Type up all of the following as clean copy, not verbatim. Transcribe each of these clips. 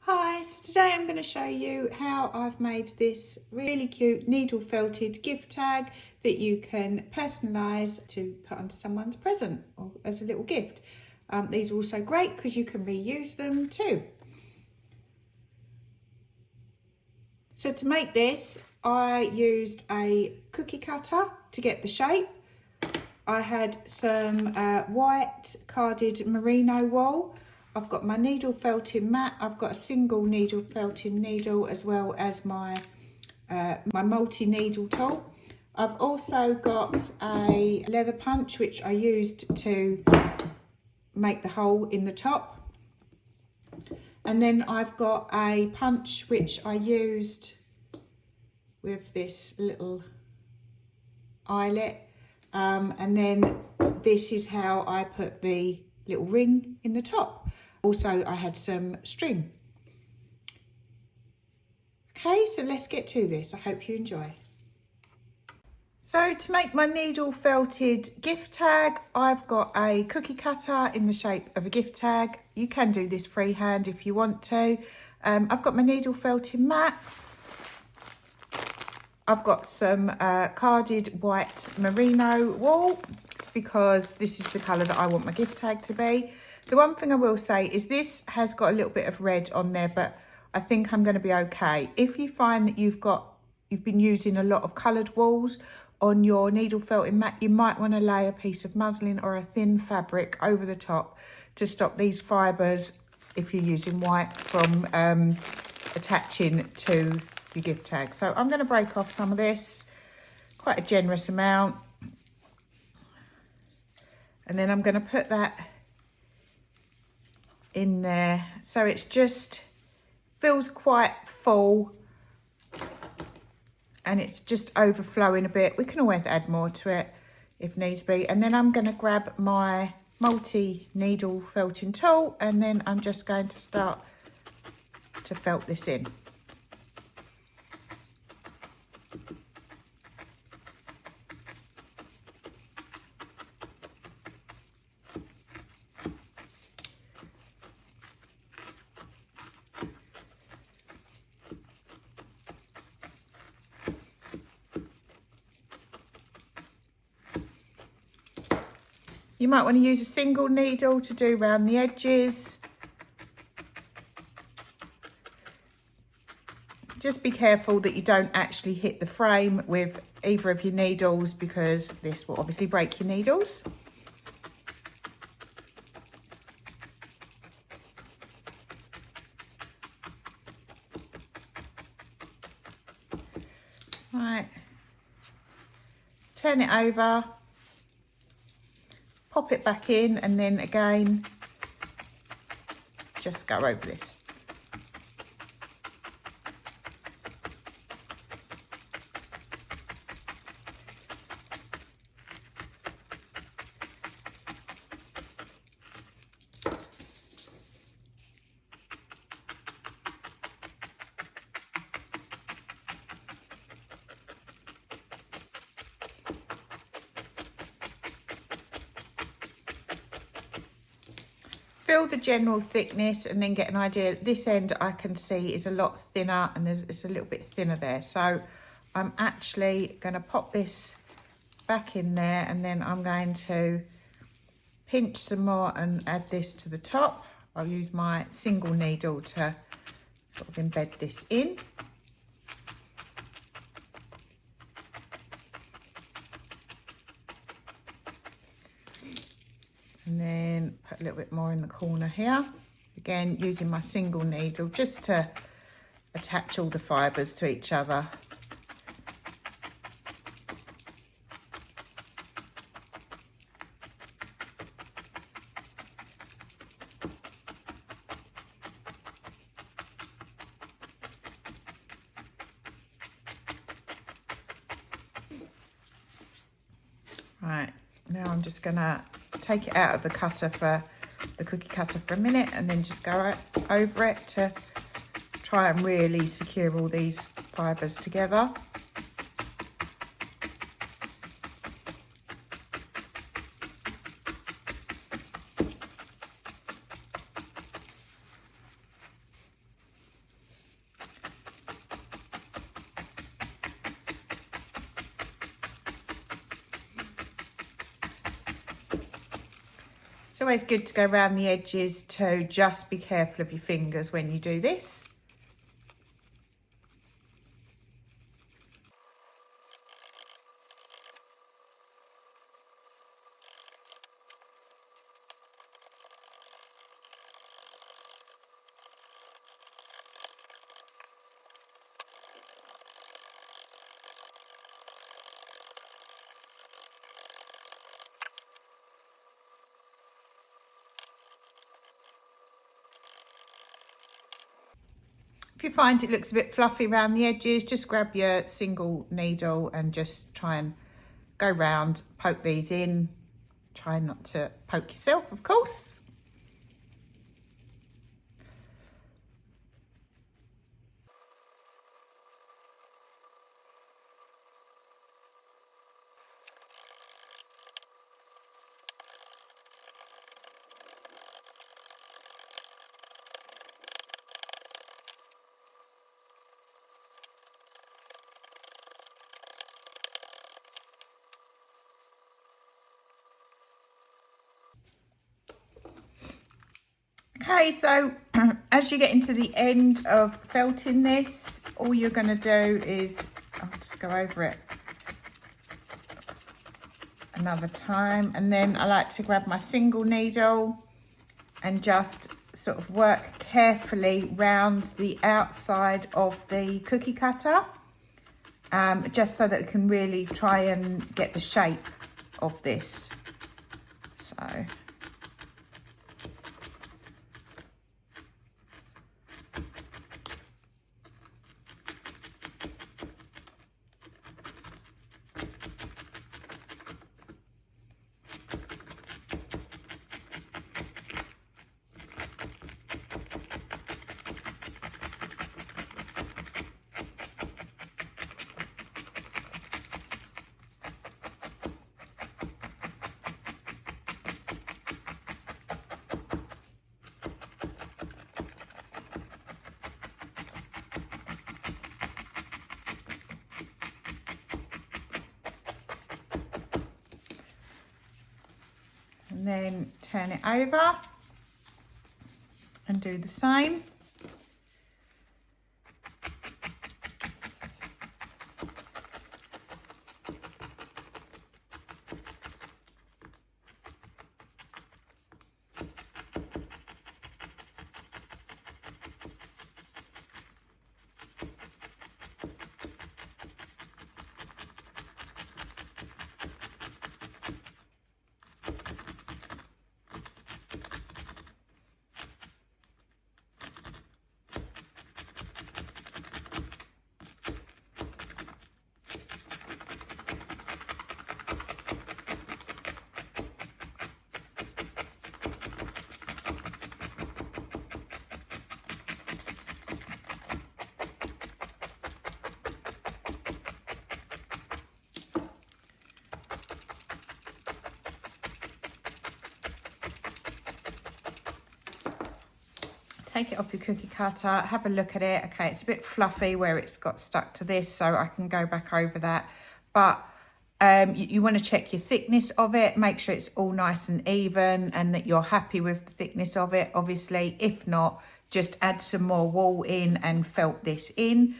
Hi, so today I'm going to show you how I've made this really cute needle felted gift tag that you can personalise to put onto someone's present or as a little gift. These are also great because you can reuse them too. So to make this, I used a cookie cutter to get the shape. I had some white carded merino wool. I've got my needle felting mat. I've got a single needle felting needle as well as my multi-needle tool. I've also got a leather punch which I used to make the hole in the top. And then I've got a punch which I used with this little eyelet. And then this is how I put the little ring in the top. Also, I had some string. Okay, so let's get to this. I hope you enjoy. So to make my needle felted gift tag, I've got a cookie cutter in the shape of a gift tag. You can do this freehand if you want to. I've got my needle felting mat. I've got some carded white merino wool because this is the colour that I want my gift tag to be. The one thing I will say is this has got a little bit of red on there, but I think I'm going to be okay. If you find that you've been using a lot of coloured wools on your needle felting mat, you might want to lay a piece of muslin or a thin fabric over the top to stop these fibres, if you're using white, from attaching to your gift tag. So I'm going to break off some of this, quite a generous amount, and then I'm going to put that in there so it's just feels quite full and it's just overflowing a bit. We can always add more to it if needs be. And then I'm going to grab my multi-needle felting tool and then I'm just going to start to felt this in. You might want to use a single needle to do around the edges. Just be careful that you don't actually hit the frame with either of your needles because this will obviously break your needles. Right, turn it over. Pop it back in and then again, just go over this. Feel the general thickness and then get an idea. This end I can see is a lot thinner and it's a little bit thinner there. So I'm actually going to pop this back in there and then I'm going to pinch some more and add this to the top. I'll use my single needle to sort of embed this in. And then put a little bit more in the corner here. Again, using my single needle just to attach all the fibres to each other. Right, now I'm just gonna take it out of the cutter for the cookie cutter for a minute and then just go over it to try and really secure all these fibres together. always good to go around the edges too. Just be careful of your fingers when you do this. If you find it looks a bit fluffy around the edges, just grab your single needle and just try and go round, poke these in. Try not to poke yourself, of course. Okay, so as you get into the end of felting this, all you're going to do is, I'll just go over it another time, and then I like to grab my single needle and just sort of work carefully round the outside of the cookie cutter, just so that it can really try and get the shape of this. So and then turn it over and do the same. Take it off your cookie cutter, have a look at it. Okay, it's a bit fluffy where it's got stuck to this, so I can go back over that. But you want to check your thickness of it, make sure it's all nice and even and that you're happy with the thickness of it, obviously. If not, just add some more wool in and felt this in.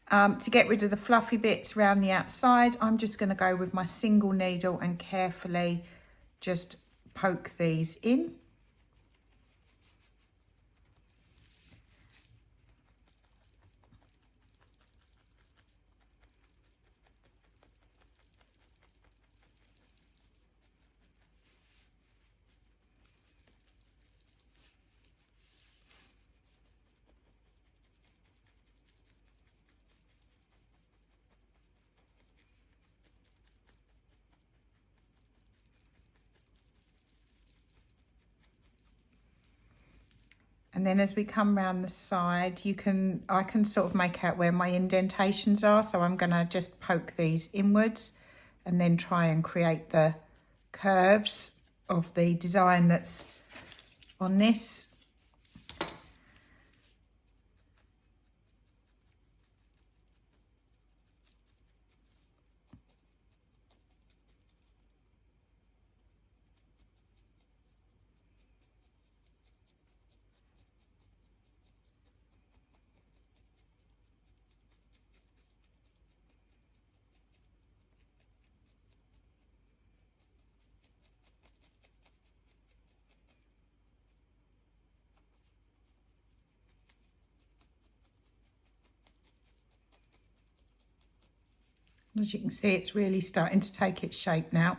To get rid of the fluffy bits around the outside, I'm just going to go with my single needle and carefully just poke these in. And then as we come round the side, I can sort of make out where my indentations are. So I'm going to just poke these inwards and then try and create the curves of the design that's on this. As you can see, it's really starting to take its shape now.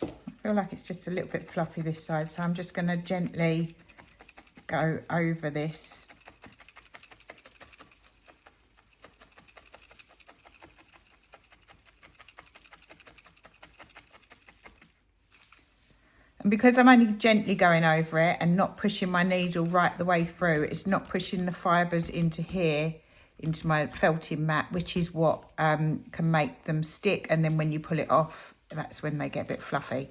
I feel like it's just a little bit fluffy this side, so I'm just going to gently go over this. And because I'm only gently going over it and not pushing my needle right the way through, it's not pushing the fibres into here, into my felting mat, which is what can make them stick. And then when you pull it off, that's when they get a bit fluffy.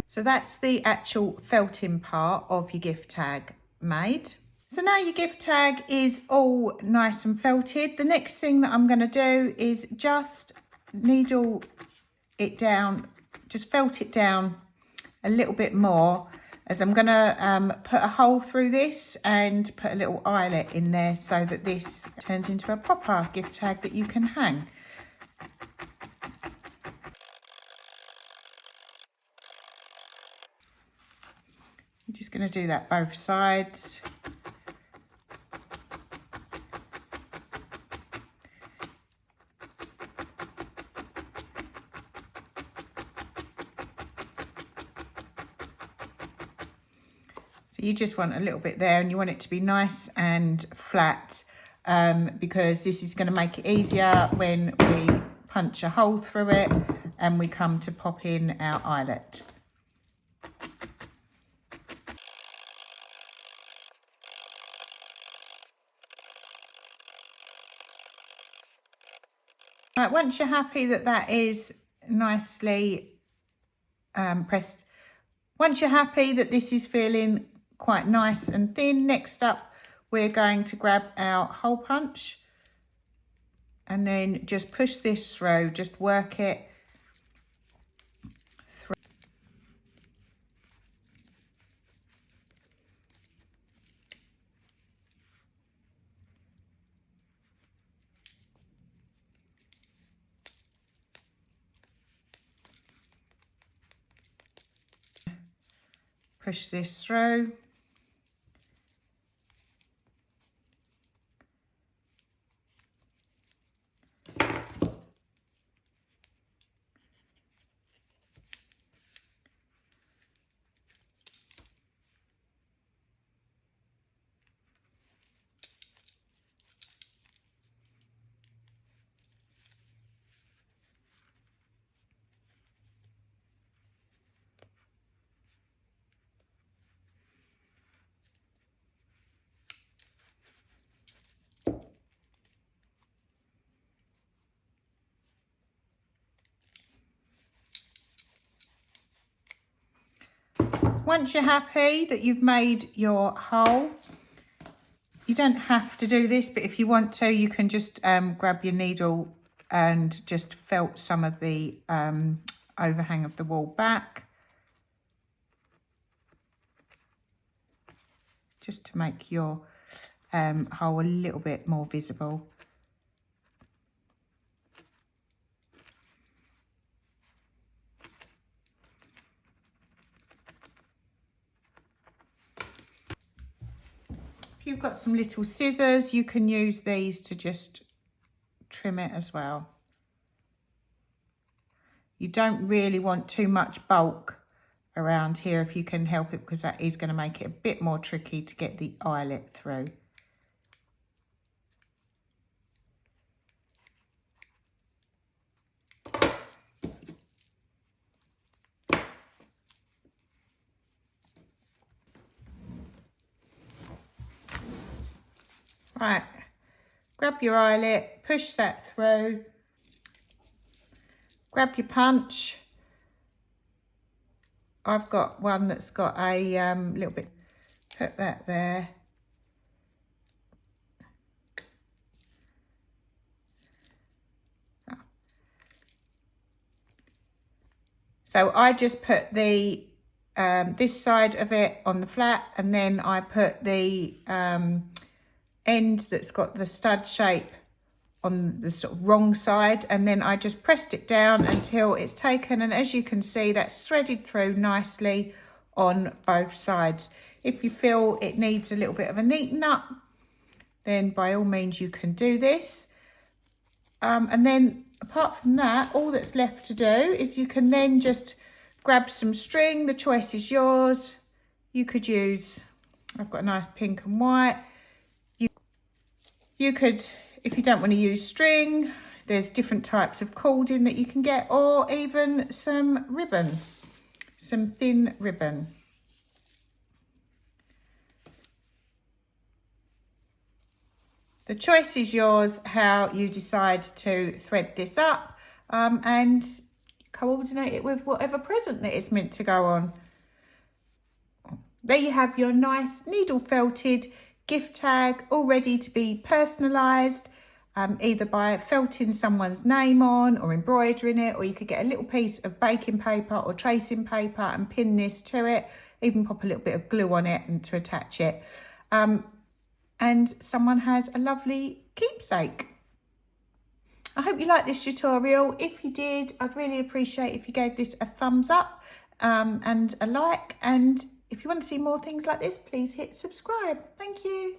So that's the actual felting part of your gift tag made. So now your gift tag is all nice and felted. The next thing that I'm going to do is just needle it down, just felt it down a little bit more, as I'm going to put a hole through this and put a little eyelet in there so that this turns into a proper gift tag that you can hang. I'm just going to do that both sides. So you just want a little bit there, and you want it to be nice and flat, because this is going to make it easier when we punch a hole through it and we come to pop in our eyelet. Right, once you're happy that that is nicely pressed, once you're happy that this is feeling quite nice and thin, next up we're going to grab our hole punch and then just push this through, just work it through. Push this through. once you're happy that you've made your hole, you don't have to do this, but if you want to, you can just grab your needle and just felt some of the overhang of the wall back, just to make your hole a little bit more visible. If you've got some little scissors, you can use these to just trim it as well. You don't really want too much bulk around here if you can help it, because that is going to make it a bit more tricky to get the eyelet through. Right, grab your eyelet, push that through, grab your punch. I've got one that's got a little bit, put that there. So I just put the this side of it on the flat, and then I put the end that's got the stud shape on the sort of wrong side, and then I just pressed it down until it's taken, and as you can see, that's threaded through nicely on both sides. If you feel it needs a little bit of a neaten up, then by all means you can do this. And then apart from that, all that's left to do is you can then just grab some string. The choice is yours. You could use, I've got a nice pink and white. You could, if you don't want to use string, there's different types of cording that you can get, or even some ribbon, some thin ribbon. The choice is yours how you decide to thread this up, and coordinate it with whatever present that it's meant to go on. There you have your nice needle felted gift tag, all ready to be personalised, either by felting someone's name on or embroidering it, or you could get a little piece of baking paper or tracing paper and pin this to it, even pop a little bit of glue on it and to attach it. And someone has a lovely keepsake. I hope you liked this tutorial. If you did, I'd really appreciate if you gave this a thumbs up and a like. And if you want to see more things like this, please hit subscribe. Thank you.